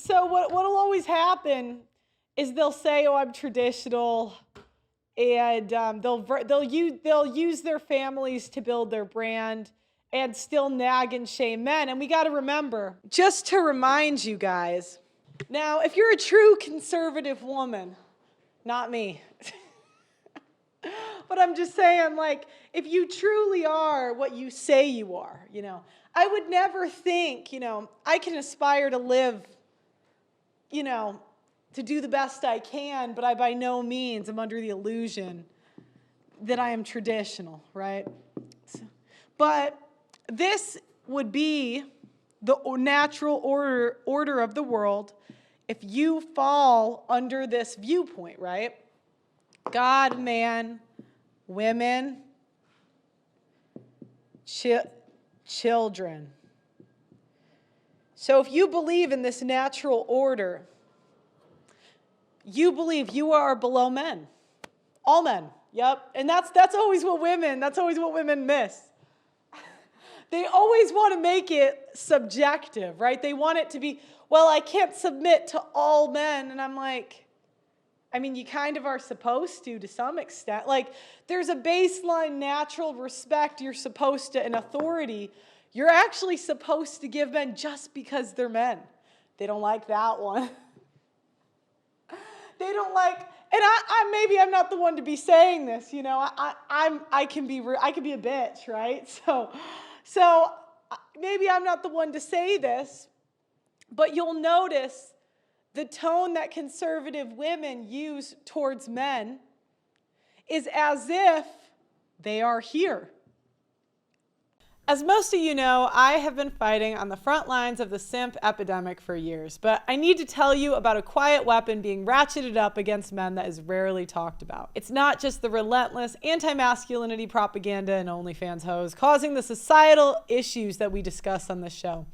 So what'll always happen is they'll say, "Oh, I'm traditional," and they'll use their families to build their brand and still nag and shame men. And we got to remember, just to remind you guys, now if you're a true conservative woman, not me. But I'm just saying, like, if you truly are what you say you are, I would never think, I can aspire to live, to do the best I can, but I by no means am under the illusion that I am traditional, right? But this would be the natural order of the world if you fall under this viewpoint, right? God, man, women, children. So if you believe in this natural order, you believe you are below men. All men. Yep. And that's always what women miss. They always want to make it subjective, right? They want it to be, well, I can't submit to all men. And I'm like, I mean, you kind of are supposed to some extent. Like, there's a baseline natural respect you're supposed to, and authority you're actually supposed to give men just because they're men. They don't like that one. They don't like, and I maybe I'm not the one to be saying this, I can be a bitch, right? So maybe I'm not the one to say this, but you'll notice the tone that conservative women use towards men is as if they are here. As most of you know, I have been fighting on the front lines of the simp epidemic for years, but I need to tell you about a quiet weapon being ratcheted up against men that is rarely talked about. It's not just the relentless anti-masculinity propaganda and OnlyFans hoes causing the societal issues that we discuss on this show.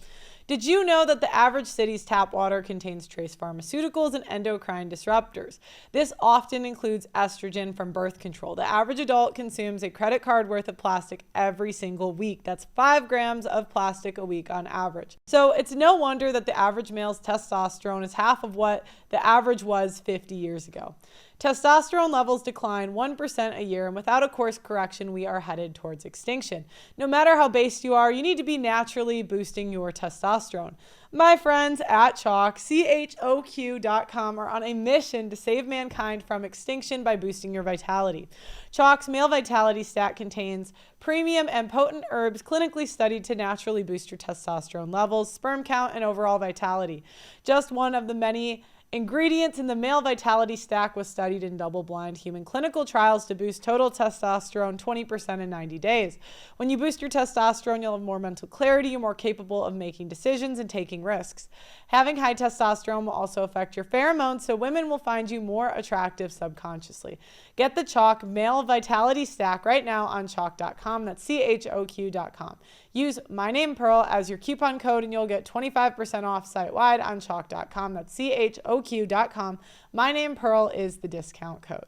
Did you know that the average city's tap water contains trace pharmaceuticals and endocrine disruptors? This often includes estrogen from birth control. The average adult consumes a credit card worth of plastic every single week. That's 5 grams of plastic a week on average. So it's no wonder that the average male's testosterone is half of what the average was 50 years ago. Testosterone levels decline 1% a year, and without a course correction, we are headed towards extinction. No matter how based you are, you need to be naturally boosting your testosterone. My friends at Chalk, CHOQ.com, are on a mission to save mankind from extinction by boosting your vitality. Chalk's Male Vitality Stack contains premium and potent herbs clinically studied to naturally boost your testosterone levels, sperm count, and overall vitality. Just one of the many ingredients in the Male Vitality Stack was studied in double-blind human clinical trials to boost total testosterone 20% in 90 days. When you boost your testosterone, you'll have more mental clarity, you're more capable of making decisions and taking risks. Having high testosterone will also affect your pheromones, so women will find you more attractive subconsciously. Get the Chalk Male Vitality Stack right now on Chalk.com. That's CHOQ.com. Use my name Pearl as your coupon code and you'll get 25% off site-wide on Chalk.com. That's CHOQ.com. My name Pearl is the discount code.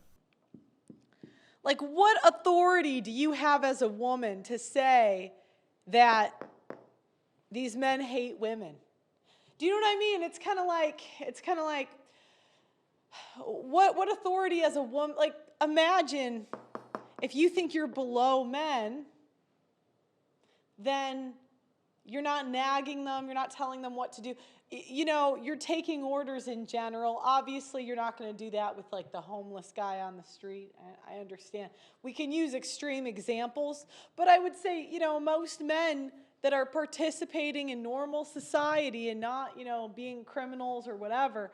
Like, what authority do you have as a woman to say that these men hate women? Do you know what I mean? It's kind of like, what authority as a woman? Like, imagine if you think you're below men, then you're not nagging them, you're not telling them what to do. You're taking orders in general. Obviously, you're not going to do that with like the homeless guy on the street. I understand. We can use extreme examples, but I would say, most men that are participating in normal society and not, being criminals or whatever,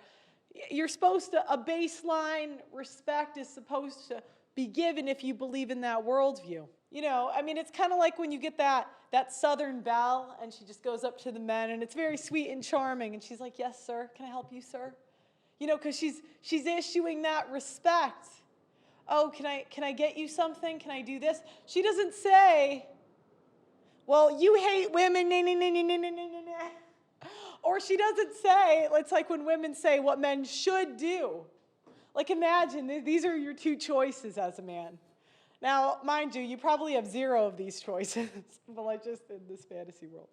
you're supposed to, a baseline respect is supposed to be given if you believe in that worldview. It's kind of like when you get that Southern belle and she just goes up to the men and it's very sweet and charming and she's like, "Yes, sir. Can I help you, sir?" Because she's issuing that respect. "Oh, can I get you something? Can I do this?" She doesn't say, "Well, you hate women." Nah, nah, nah, nah, nah, nah, nah. Or she doesn't say, it's like when women say what men should do. Like, imagine these are your two choices as a man. Now, mind you probably have 0 of these choices, but just in this fantasy world.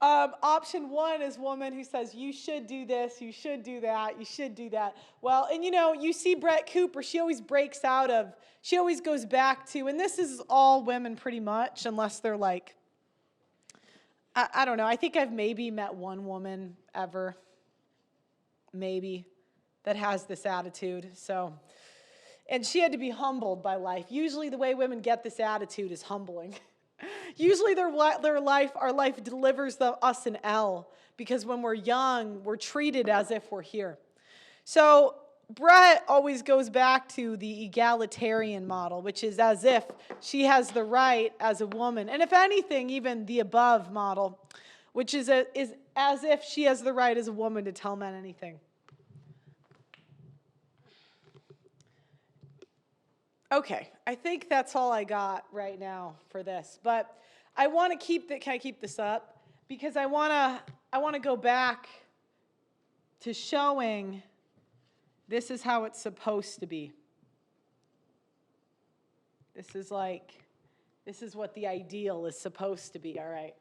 Option one is woman who says, you should do this, you should do that, you should do that. Well, and you see Brett Cooper, she always she always goes back to, and this is all women pretty much, unless they're like, I don't know, I think I've maybe met one woman ever, maybe, that has this attitude, so. And she had to be humbled by life. Usually the way women get this attitude is humbling. Usually our life delivers us an L, because when we're young, we're treated as if we're here. So Brett always goes back to the egalitarian model, which is as if she has the right as a woman. And if anything, even the above model, which is as if she has the right as a woman to tell men anything. Okay, I think that's all I got right now for this. But I want to can I keep this up? Because I want to go back to showing this is how it's supposed to be. This is what the ideal is supposed to be, all right?